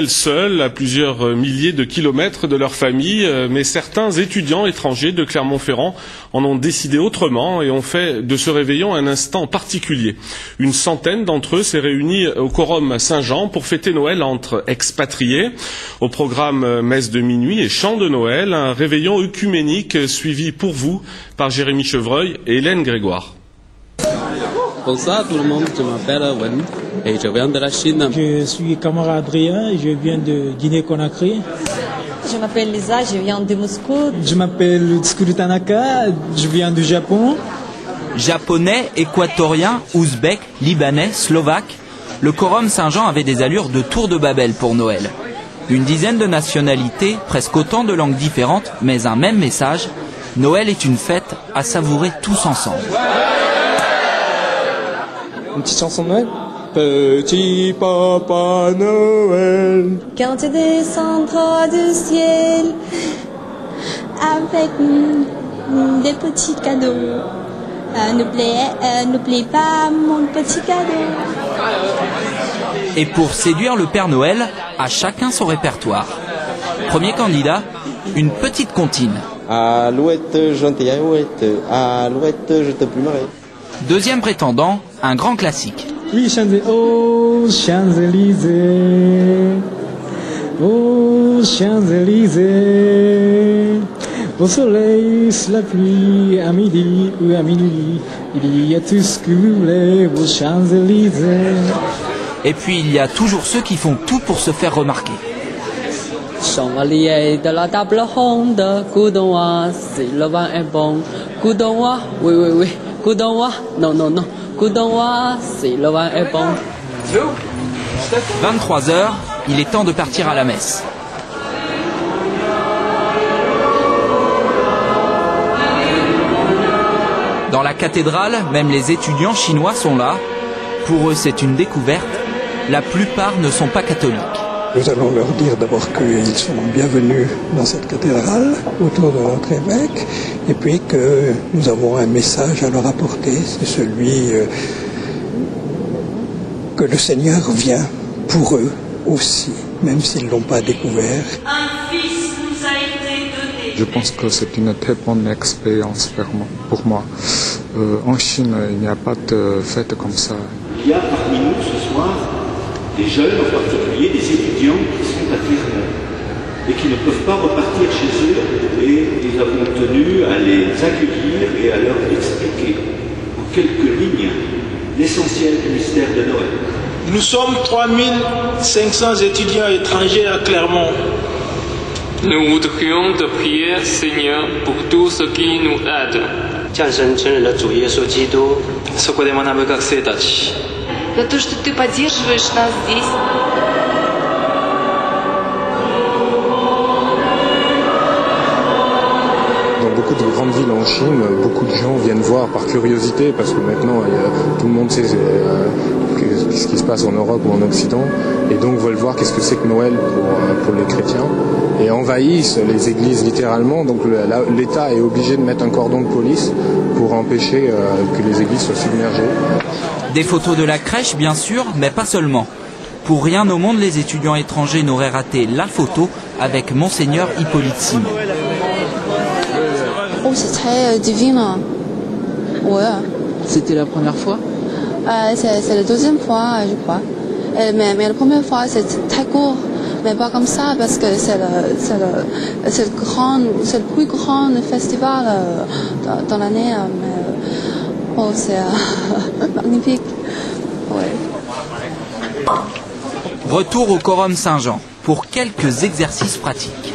Seuls, à plusieurs milliers de kilomètres de leur famille, mais certains étudiants étrangers de Clermont-Ferrand en ont décidé autrement et ont fait de ce réveillon un instant particulier. Une centaine d'entre eux s'est réunie au Quorum Saint-Jean pour fêter Noël entre expatriés. Au programme messe de minuit et chant de Noël, un réveillon œcuménique suivi pour vous par Jérémy Chevreuil et Hélène Grégoire. Bonsoir tout le monde, je m'appelle Wen et je viens de la Chine. Je suis Camara Adrien, je viens de Guinée-Conakry. Je m'appelle Lisa, je viens de Moscou. Je m'appelle Tsukuru Tanaka, je viens du Japon. Japonais, équatoriens, ouzbeks, libanais, slovaques, le Quorum Saint-Jean avait des allures de tour de Babel pour Noël. Une dizaine de nationalités, presque autant de langues différentes, mais un même message. Noël est une fête à savourer tous ensemble. Une petite chanson de Noël. Petit Papa Noël. Quand tu descendras du ciel avec des petits cadeaux, n'oublie pas mon petit cadeau. Et pour séduire le Père Noël, à chacun son répertoire. Premier candidat, une petite comptine. Alouette, gentille alouette, alouette, je te plumerai. Deuxième prétendant, un grand classique. Oui, Champs-Élysées, oh Champs-Élysées, au soleil, sous la pluie, à midi ou à minuit, il y a tout ce que vous voulez aux Champs-Élysées. Et puis il y a toujours ceux qui font tout pour se faire remarquer. Chevalier de la table ronde, Coudoua, si le vin est bon. Coudoua, oui, oui, oui. Coudoua, non, non, non. Coudoua, si le vin est bon. 23h, il est temps de partir à la messe. Dans la cathédrale, même les étudiants chinois sont là. Pour eux, c'est une découverte. La plupart ne sont pas catholiques. Nous allons leur dire d'abord qu'ils sont bienvenus dans cette cathédrale, autour de notre évêque, et puis que nous avons un message à leur apporter, c'est celui que le Seigneur vient pour eux aussi, même s'ils ne l'ont pas découvert. Un fils nous a été donné. Je pense que c'est une très bonne expérience pour moi. En Chine, il n'y a pas de fête comme ça. Il y a parmi nous ce soir des jeunes, en particulier des étudiants qui sont à Clermont et qui ne peuvent pas repartir chez eux, et nous avons tenu à les accueillir et à leur expliquer en quelques lignes l'essentiel du mystère de Noël. Nous sommes 3500 étudiants étrangers à Clermont. Nous voudrions te prier, Seigneur, pour tous ceux qui nous aident. 降生真人的主耶稣基督。За то, что ты поддерживаешь нас здесь. Dans beaucoup de grandes villes en Chine, beaucoup de gens viennent voir par curiosité, parce que maintenant tout le monde sait ce qui se passe en Europe ou en Occident, et donc veulent voir qu'est-ce que c'est que Noël pour les chrétiens, et envahissent les églises littéralement. Donc l'État est obligé de mettre un cordon de police pour empêcher que les églises soient submergées. Des photos de la crèche, bien sûr, mais pas seulement. Pour rien au monde, les étudiants étrangers n'auraient raté la photo avec Monseigneur Hippolyte Simon. Oh, c'est très divin. Ouais. C'était la première fois? C'est la deuxième fois, je crois. Mais la première fois, c'est très court. Mais pas comme ça, parce que c'est le plus grand festival dans l'année. Oh, c'est magnifique. Ouais. Retour au Quorum Saint-Jean pour quelques exercices pratiques.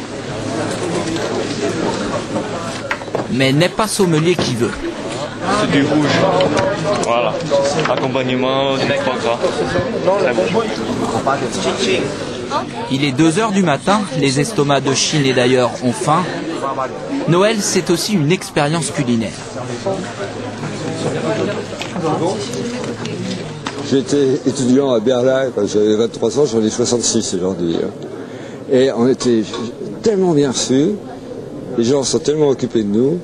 Mais n'est pas sommelier qui veut. C'est du rouge. Voilà. Accompagnement du foie gras. Il est 2h du matin, les estomacs de Chine et d'ailleurs ont faim. Noël, c'est aussi une expérience culinaire. J'étais étudiant à Berlin quand j'avais 23 ans, j'en ai 66 aujourd'hui. Et on était tellement bien reçus, les gens sont tellement occupés de nous,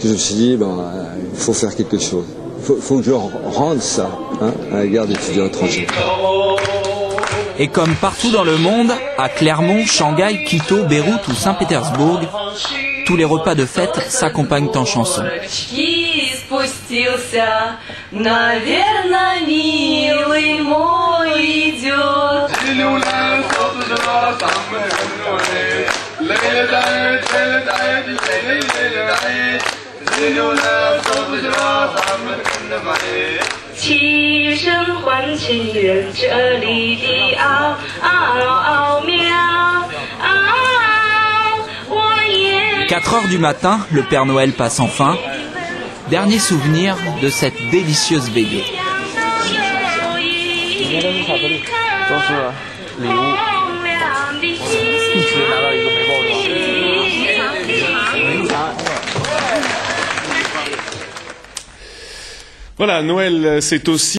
que je me suis dit, il faut faire quelque chose. Il faut que je rende ça à l'égard des étudiants étrangers. Et comme partout dans le monde, à Clermont, Shanghai, Quito, Beyrouth ou Saint-Pétersbourg, tous les repas de fête s'accompagnent en chansons. « 4 heures du matin, le Père Noël passe enfin. Dernier souvenir de cette délicieuse veillée. Voilà, Noël, c'est aussi